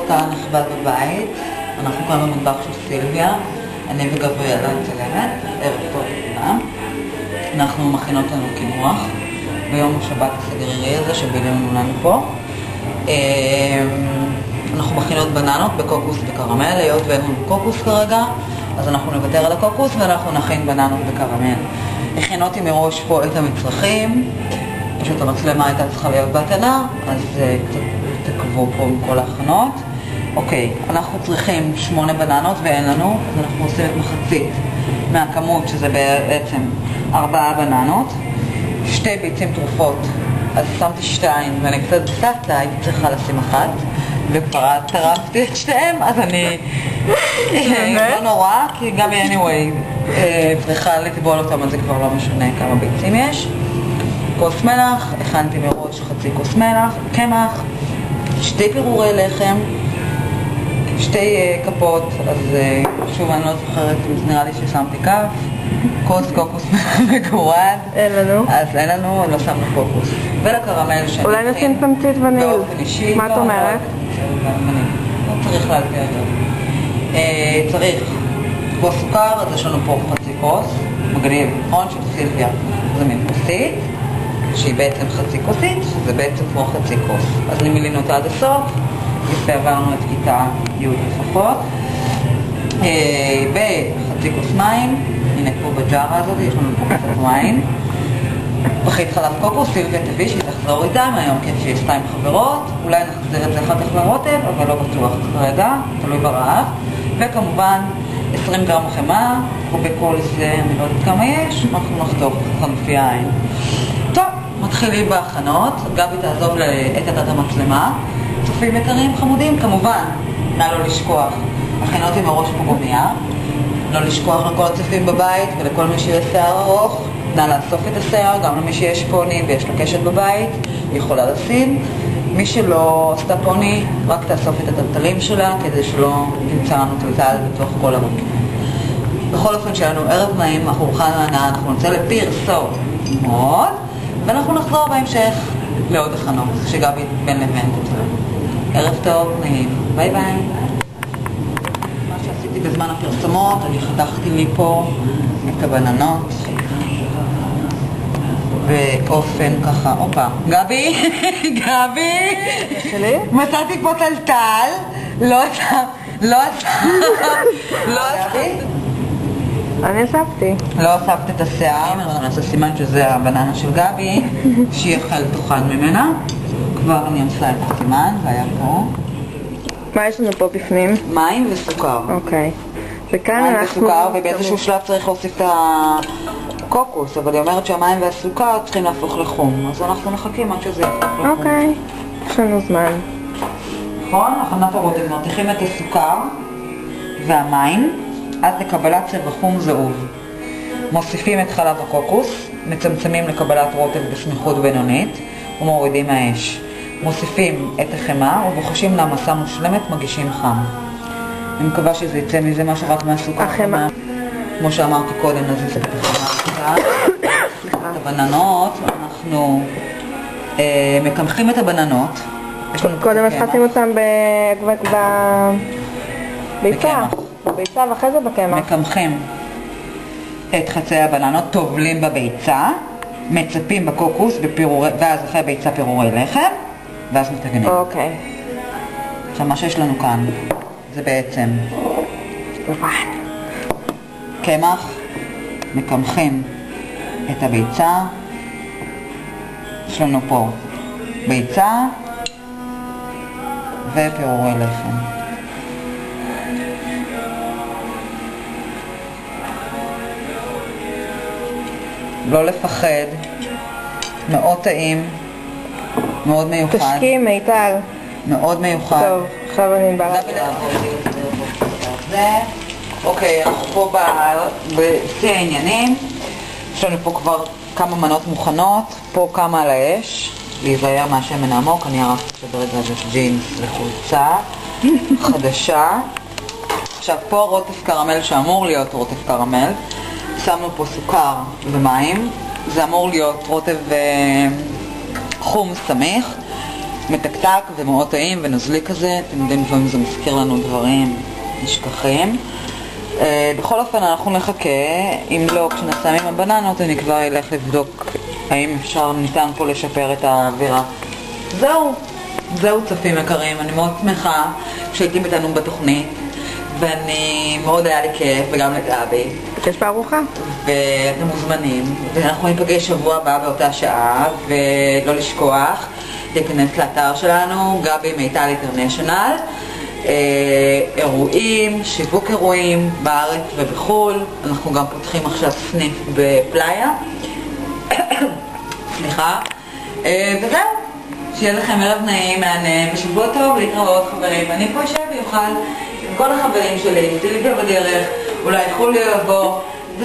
קהל נכבד בבית, אנחנו כאן במטבח של סילביה, אני וגבריאלה צלמת, ערב טוב לכולם. אנחנו מכינות לנו קינוח ביום השבת הסגרירי הזה שבילינו לנו פה. אנחנו מכינות בננות בקוקוס וקרמל, היות ואין לנו קוקוס כרגע, אז אנחנו נוותר על הקוקוס ואנחנו נכין בננות בקרמל. הכינותי מראש פה את המצרכים, פשוט המצלמה הייתה צריכה להיות בהתנה, אז קצת תקבו פה עם כל ההכנות. אוקיי, אנחנו צריכים 8 בננות ואין לנו, אז אנחנו עושים את מחצית מהכמות, שזה בעצם 4 בננות, 2 ביצים טרופות, אז שמתי 2 ואני קצת בססה, הייתי צריכה לשים 1 וכבר טרפתי את שתיהם, אז אני לא נורא, כי גם anyway צריכה לטבול אותם, אז זה כבר לא משנה כמה ביצים יש. כוס מלח, הכנתי מראש חצי כוס מלח, קמח, 2 פירורי לחם, 2 כפות, אז שוב אני לא זוכרת, נראה לי ששמתי כף, כוס קוקוס מגורד. אין לנו. אז אין לנו, לא שמנו קוקוס. ולקרמל שאני אולי נשים תמצית וניל. מה את אומרת? לא צריך להגביע יותר. צריך כוס סוכר, אז יש לנו פה חצי כוס, מגניב, נכון? של סילביה. זה מין כוסית, שהיא בעצם חצי כוסית, שזה בעצם כמו חצי כוס. אז נמילינו אותה עד הסוף, יפה עברנו את כיתה י' לפחות. בחצי כוס מים, הנה פה בג'ארה הזאת, יש לנו פה קצת מים. פחית חלב קוקוס, סילביה תביא שהיא תחזור איתם, היום כיף שהיא עשתה עם חברות, אולי נחזיר את זה אחר כך לרוטב, אבל לא בטוח כרגע, תלוי ברעב. וכמובן 20 גרם חמאה, או בכל זה, אני לא יודעת כמה יש, אנחנו נחתוך חנפי העין. טוב, מתחילים בהכנות, גבי תעזוב את המצלמה. צופים יקרים חמודים, כמובן, נא לא לשכוח, הכינותי מראש פוגומיה, לא לשכוח לכל הצופים בבית ולכל מי שיש שיער ארוך, נא לאסוף את השיער, גם למי שיש פוני ויש לה קשת בבית, היא יכולה לשים. מי שלא עשתה פוני, רק תאסוף את הטלטלים שלה כדי שלא נמצא לנו טלטל בתוך כל הרוק. בכל אופן שלנו ערב נעים, ארוחה נענה, אנחנו נצא לפרסות מאוד, ואנחנו נחזור בהמשך לעוד הכנות שגבי בין לבין תוצאה. ערב טוב, נעים, ביי ביי. מה שעשיתי בזמן הפרסומות, אני חתכתי לי פה את הבננות באופן ככה, אופה, גבי, גבי, מצאתי פה טלטל, לא אני אספתי. לא אספת את השיער, אני נעשה סימן שזה הבננה של גבי, שהיא אכל תוכל ממנה. כבר אני עושה את הסימן, והיה פה. מה יש לנו פה בפנים? מים וסוכר. אוקיי. וכאן מים אנחנו... וסוכר, ובאיזשהו שלב צריך להוסיף את הקוקוס, אבל היא אומרת שהמים והסוכר צריכים להפוך לחום, אז אנחנו מחכים עד שזה יהפוך לחום. אוקיי, יש לנו זמן. נכון? הכנת הרוטב, מרתיחים את הסוכר והמים עד לקבלת צבע חום זהוב. מוסיפים את חלב הקוקוס, מצמצמים לקבלת רוטב בסמיכות בינונית ומורידים מהאש. מוסיפים את החמאה ובוחשים להמסה מושלמת, מגישים חם. אני מקווה שזה יצא מזה משהו רק מהסוכר. החמאה. כמו שאמרתי קודם, אז זה את החמאה. את הבננות, אנחנו מקמחים את הבננות. קודם הפחתים אותם בביצה. בביצה ואחרי זה בקמח. מקמחים את חצאי הבננות, טובלים בביצה, מצפים בקוקוס, ואז אחרי הביצה פירורי לחם, ואז מתגנים. אוקיי. עכשיו מה שיש לנו כאן, זה בעצם קמח, מקמחים את הביצה, יש לנו פה ביצה ופירורי לחם. לא לפחד, מאוד טעים, מאוד מיוחד. תשקים מיטל. מאוד מיוחד. טוב, עכשיו אני באה. אוקיי, אנחנו פה בשיא העניינים. יש לנו פה כבר כמה מנות מוכנות, פה כמה על האש. להיזהר מהשמן העמוק, אני ערפתי שברגע הזה ג'ינס לחולצה חדשה. עכשיו פה רוטב קרמל שאמור להיות רוטב קרמל. שמנו פה סוכר ומים, זה אמור להיות רוטב חום סמיך. מתקתק ומאוד טעים ונוזלי כזה, אתם יודעים, לפעמים זה מזכיר לנו דברים נשכחים. בכל אופן אנחנו נחכה, אם לא, כשנסיים עם הבננות אני כבר אלך לבדוק האם ניתן פה לשפר את האווירה. זהו צופים יקרים, אני מאוד שמחה שהייתם איתנו בתוכנית, ואני מאוד היה לי כיף, וגם לגבי. יש בארוחה? ואתם מוזמנים, ואנחנו ניפגש שבוע הבא באותה שעה, ולא לשכוח להיכנס לאתר שלנו, גבי מיטל אינטרנשיונל, אירועים, שיווק אירועים בארץ ובחול. אנחנו גם פותחים עכשיו סניף בפלאיה. סליחה. וזהו, שיהיה לכם ערב נעים, מהנה, ושבוע טוב, להתראות חברים. ואני פה אשב ויוכל עם כל החברים שלי, איתי בדרך, אולי יכולו לבוא